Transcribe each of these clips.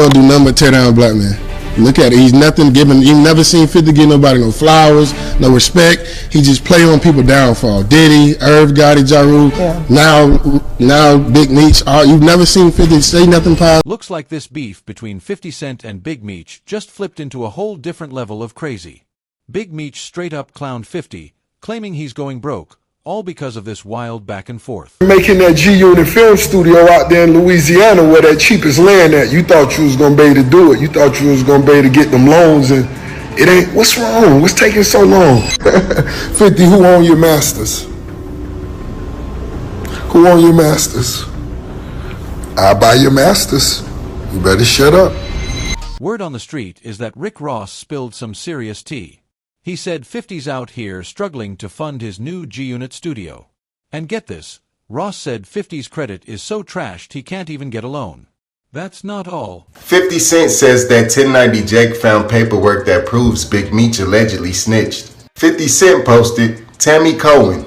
Don't do nothing but tear down a black man. Look at it. He's nothing giving. You've never seen 50 give nobody no flowers, no respect. He just play on people downfall. Diddy, Irv Gotti, Ja Rule. Yeah. Now Big Meech. You've never seen 50 say nothing positive. Looks like this beef between 50 Cent and Big Meech just flipped into a whole different level of crazy. Big Meech straight up clowned 50, claiming he's going broke, all because of this wild back and forth. Making that G-Unit film studio out there in Louisiana where that cheapest land at, you thought you was going to be able to do it. You thought you was going to be able to get them loans, and it ain't. What's wrong? What's taking so long? 50, who own your masters? Who own your masters? I buy your masters. You better shut up. Word on the street is that Rick Ross spilled some serious tea. He said 50's out here struggling to fund his new G-Unit studio. And get this, Ross said 50's credit is so trashed he can't even get a loan. That's not all. 50 Cent says that 1090 Jake found paperwork that proves Big Meech allegedly snitched. 50 Cent posted, Tammy Cohen,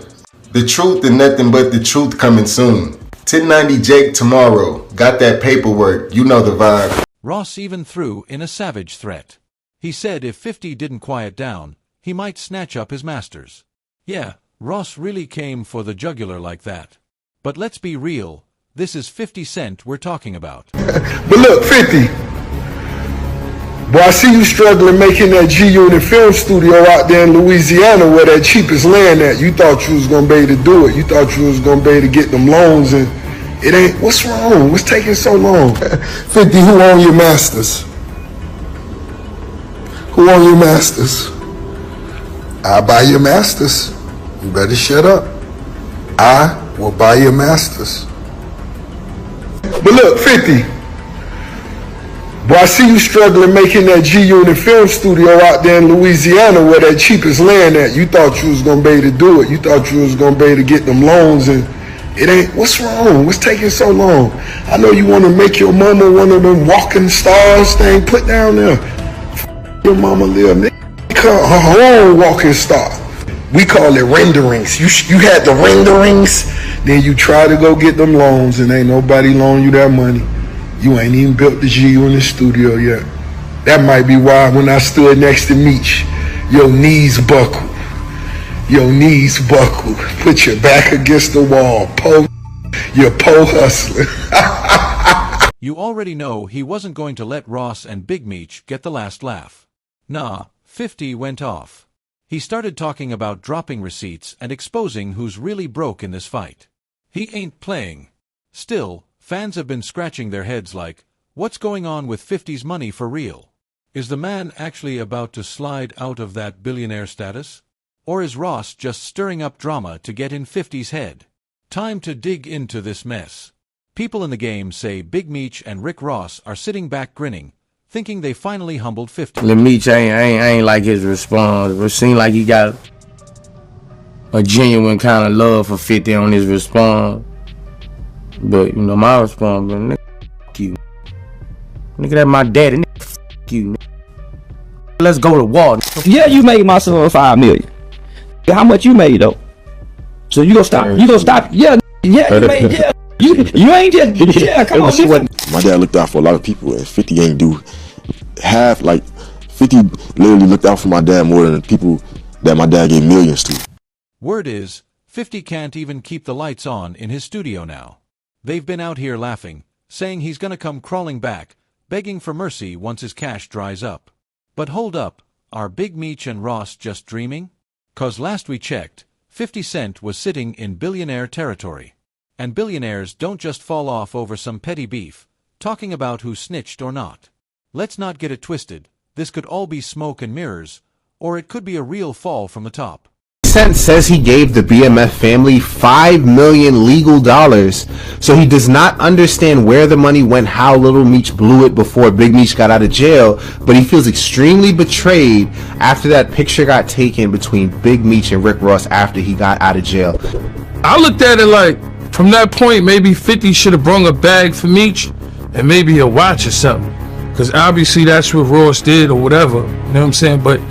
the truth and nothing but the truth coming soon. 1090 Jake tomorrow, got that paperwork, you know the vibe. Ross even threw in a savage threat. He said if 50 didn't quiet down, he might snatch up his masters. Yeah, Ross really came for the jugular like that. But let's be real, this is 50 Cent we're talking about. But look, 50. Boy, I see you struggling making that G-Unit film studio out there in Louisiana where that cheapest land at. You thought you was going to be able to do it. You thought you was going to be able to get them loans, and it ain't. What's wrong? What's taking so long? 50, who own your masters? Who own your masters? I buy your masters. You better shut up. I will buy your masters. But look, 50. Boy, I see you struggling making that G-Unit film studio out there in Louisiana where that cheapest land at. You thought you was going to be able to do it. You thought you was going to be able to get them loans, and it ain't. What's wrong? What's taking so long? I know you want to make your mama one of them walking stars thing. Put down there. Your mama live. Her own walking star. We call it renderings. You had the renderings, then you try to go get them loans, and ain't nobody loan you that money. You ain't even built the G-Unit studio yet. That might be why when I stood next to Meech, your knees buckled. Your knees buckled. Put your back against the wall. You're hustling. You already know he wasn't going to let Ross and Big Meech get the last laugh. Nah, 50 went off. He started talking about dropping receipts and exposing who's really broke in this fight. He ain't playing. Still, fans have been scratching their heads like, what's going on with 50's money for real? Is the man actually about to slide out of that billionaire status? Or is Ross just stirring up drama to get in 50's head? Time to dig into this mess. People in the game say Big Meech and Rick Ross are sitting back grinning, thinking they finally humbled 50. The Meech ain't like his response. It seemed like he got a genuine kind of love for 50 on his response. But, you know, my response, but nigga, f*** you. Nigga, that's my daddy. Nigga, f*** you. Nigga. Let's go to war. Yeah, you made my son $5 million. How much you made, though? So you gonna stop? You gonna stop? Yeah, you made, yeah. You ain't just, yeah, come on. My dad looked out for a lot of people, and 50 ain't do half, like, 50 literally looked out for my dad more than the people that my dad gave millions to. Word is, 50 can't even keep the lights on in his studio now. They've been out here laughing, saying he's gonna come crawling back, begging for mercy once his cash dries up. But hold up, are Big Meech and Ross just dreaming? 'Cause last we checked, 50 Cent was sitting in billionaire territory. And billionaires don't just fall off over some petty beef, talking about who snitched or not. Let's not get it twisted, this could all be smoke and mirrors, or it could be a real fall from the top. Cent says he gave the BMF family $5 million legal dollars, so he does not understand where the money went, how Little Meech blew it before Big Meech got out of jail, but he feels extremely betrayed after that picture got taken between Big Meech and Rick Ross after he got out of jail. I looked at it like, from that point, maybe 50 should have brung a bag for Meech and maybe a watch or something. Because obviously that's what Ross did or whatever, you know what I'm saying? But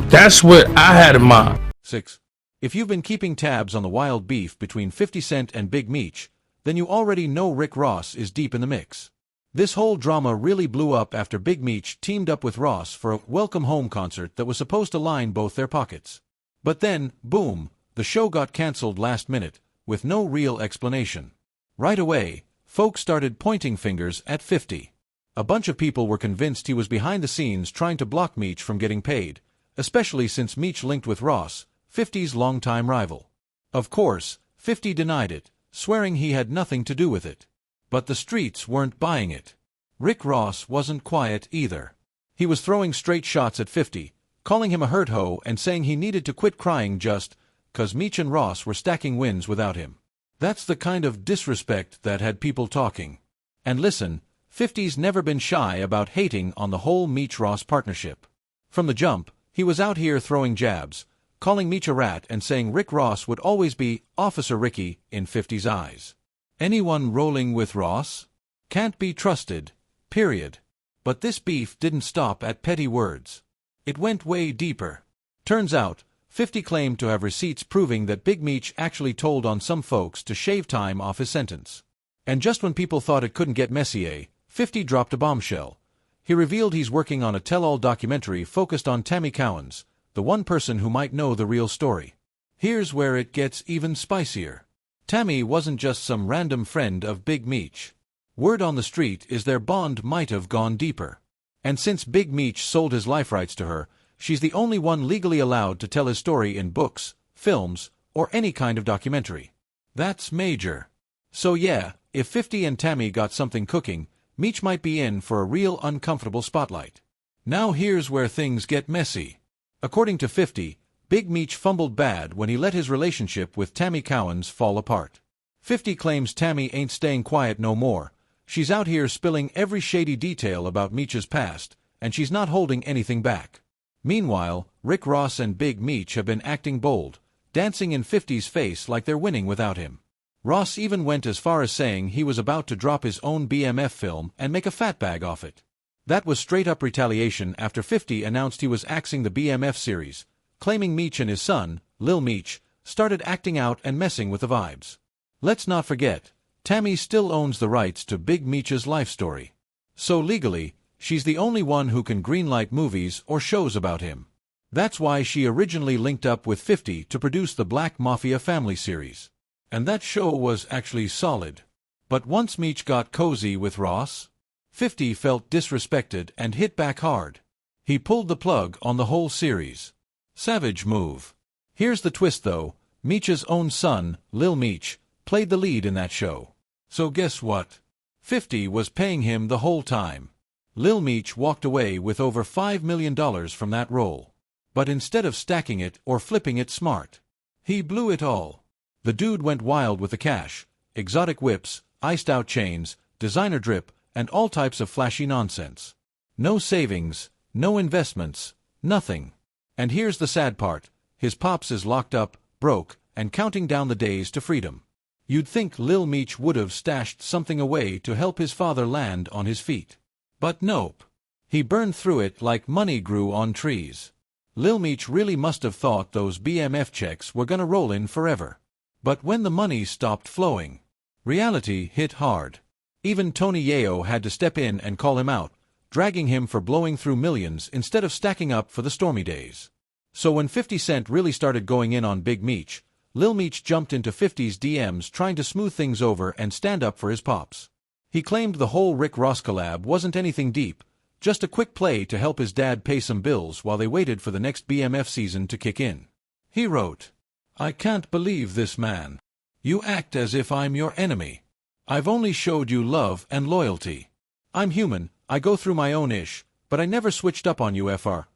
that's what I had in mind. 6. If you've been keeping tabs on the wild beef between 50 Cent and Big Meech, then you already know Rick Ross is deep in the mix. This whole drama really blew up after Big Meech teamed up with Ross for a welcome home concert that was supposed to line both their pockets. But then, boom, the show got cancelled last minute, with no real explanation. Right away, folks started pointing fingers at 50. A bunch of people were convinced he was behind the scenes trying to block Meech from getting paid, especially since Meech linked with Ross, 50's longtime rival. Of course, 50 denied it, swearing he had nothing to do with it. But the streets weren't buying it. Rick Ross wasn't quiet either. He was throwing straight shots at 50, calling him a hurt hoe and saying he needed to quit crying just 'cause Meech and Ross were stacking wins without him. That's the kind of disrespect that had people talking. And listen, 50's never been shy about hating on the whole Meech-Ross partnership. From the jump, he was out here throwing jabs, calling Meech a rat and saying Rick Ross would always be Officer Ricky in 50's eyes. Anyone rolling with Ross? Can't be trusted, period. But this beef didn't stop at petty words. It went way deeper. Turns out, 50 claimed to have receipts proving that Big Meech actually told on some folks to shave time off his sentence. And just when people thought it couldn't get messier, 50 dropped a bombshell. He revealed he's working on a tell-all documentary focused on Tammy Cowens, the one person who might know the real story. Here's where it gets even spicier. Tammy wasn't just some random friend of Big Meech. Word on the street is their bond might have gone deeper. And since Big Meech sold his life rights to her, she's the only one legally allowed to tell his story in books, films, or any kind of documentary. That's major. So yeah, if 50 and Tammy got something cooking, Meech might be in for a real uncomfortable spotlight. Now here's where things get messy. According to 50, Big Meech fumbled bad when he let his relationship with Tammy Cowens fall apart. 50 claims Tammy ain't staying quiet no more. She's out here spilling every shady detail about Meech's past, and she's not holding anything back. Meanwhile, Rick Ross and Big Meech have been acting bold, dancing in 50's face like they're winning without him. Ross even went as far as saying he was about to drop his own BMF film and make a fat bag off it. That was straight-up retaliation after 50 announced he was axing the BMF series, claiming Meech and his son, Lil Meech, started acting out and messing with the vibes. Let's not forget, Tammy still owns the rights to Big Meech's life story. So legally, she's the only one who can greenlight movies or shows about him. That's why she originally linked up with 50 to produce the Black Mafia Family series. And that show was actually solid. But once Meech got cozy with Ross, 50 felt disrespected and hit back hard. He pulled the plug on the whole series. Savage move. Here's the twist though, Meech's own son, Lil Meech, played the lead in that show. So guess what? 50 was paying him the whole time. Lil Meech walked away with over $5 million from that role. But instead of stacking it or flipping it smart, he blew it all. The dude went wild with the cash, exotic whips, iced-out chains, designer drip, and all types of flashy nonsense. No savings, no investments, nothing. And here's the sad part, his pops is locked up, broke, and counting down the days to freedom. You'd think Lil Meech would have stashed something away to help his father land on his feet. But nope. He burned through it like money grew on trees. Lil Meech really must have thought those BMF checks were gonna roll in forever. But when the money stopped flowing, reality hit hard. Even Tony Yayo had to step in and call him out, dragging him for blowing through millions instead of stacking up for the stormy days. So when 50 Cent really started going in on Big Meech, Lil Meech jumped into 50's DMs trying to smooth things over and stand up for his pops. He claimed the whole Rick Ross collab wasn't anything deep, just a quick play to help his dad pay some bills while they waited for the next BMF season to kick in. He wrote, "I can't believe this, man. You act as if I'm your enemy. I've only showed you love and loyalty. I'm human, I go through my own ish, but I never switched up on you, FR.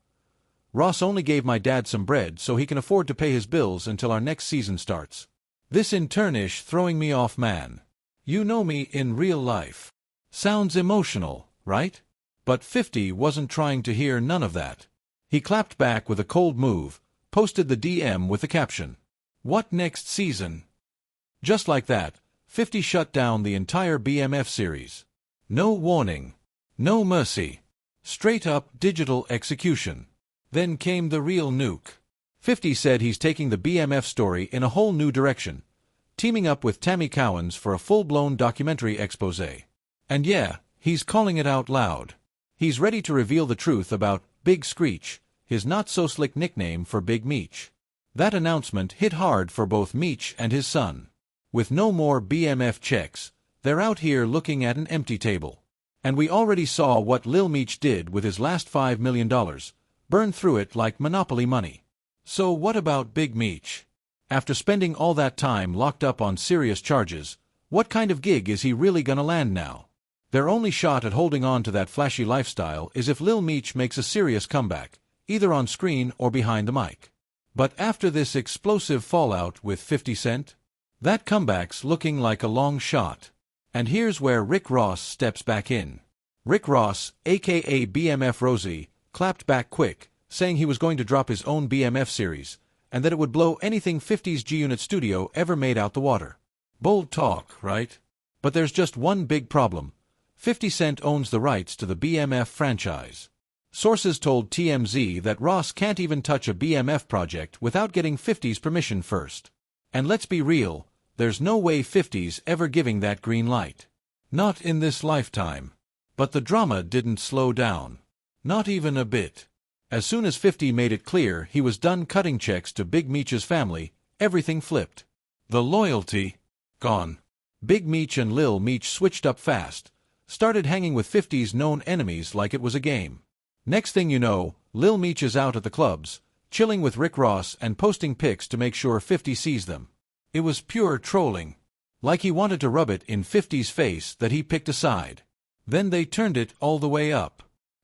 Ross only gave my dad some bread so he can afford to pay his bills until our next season starts. This in turn-ish throwing me off, man. You know me in real life. Sounds emotional, right?" But 50 wasn't trying to hear none of that. He clapped back with a cold move, posted the DM with the caption, "What next season?" Just like that, 50 shut down the entire BMF series. No warning. No mercy. Straight up digital execution. Then came the real nuke. 50 said he's taking the BMF story in a whole new direction, teaming up with Tammy Cowens for a full-blown documentary expose. And yeah, He's calling it out loud. He's ready to reveal the truth about Big Screech, his not-so-slick nickname for Big Meech. That announcement hit hard for both Meech and his son. With no more BMF checks, they're out here looking at an empty table. And we already saw what Lil Meech did with his last $5 million, burned through it like Monopoly money. So what about Big Meech? After spending all that time locked up on serious charges, what kind of gig is he really gonna land now? Their only shot at holding on to that flashy lifestyle is if Lil Meech makes a serious comeback, either on screen or behind the mic. But after this explosive fallout with 50 Cent, that comeback's looking like a long shot. And here's where Rick Ross steps back in. Rick Ross, aka BMF Rosie, clapped back quick, saying he was going to drop his own BMF series, and that it would blow anything 50's G-Unit studio ever made out the water. Bold talk, right? But there's just one big problem. 50 Cent owns the rights to the BMF franchise. Sources told TMZ that Ross can't even touch a BMF project without getting 50's permission first. And let's be real, there's no way 50's ever giving that green light. Not in this lifetime. But the drama didn't slow down. Not even a bit. As soon as 50 made it clear he was done cutting checks to Big Meech's family, everything flipped. The loyalty, gone. Big Meech and Lil Meech switched up fast, started hanging with 50's known enemies like it was a game. Next thing you know, Lil Meech is out at the clubs, chilling with Rick Ross and posting pics to make sure 50 sees them. It was pure trolling. Like he wanted to rub it in 50's face that he picked a side. Then they turned it all the way up.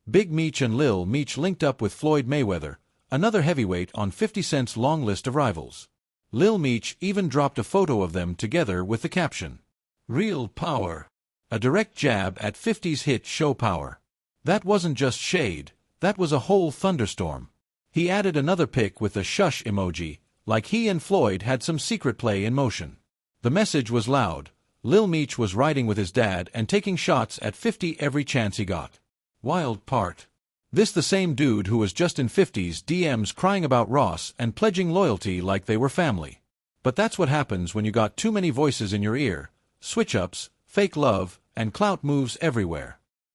Big Meech and Lil Meech linked up with Floyd Mayweather, another heavyweight on 50 Cent's long list of rivals. Lil Meech even dropped a photo of them together with the caption, "Real power." A direct jab at 50's hit Show Power. That wasn't just shade, that was a whole thunderstorm. He added another pic with a shush emoji, like he and Floyd had some secret play in motion. The message was loud. Lil Meech was riding with his dad and taking shots at 50 every chance he got. Wild part. This the same dude who was just in 50's DMs crying about Ross and pledging loyalty like they were family. But that's what happens when you got too many voices in your ear, switch-ups, fake love, and clout moves everywhere.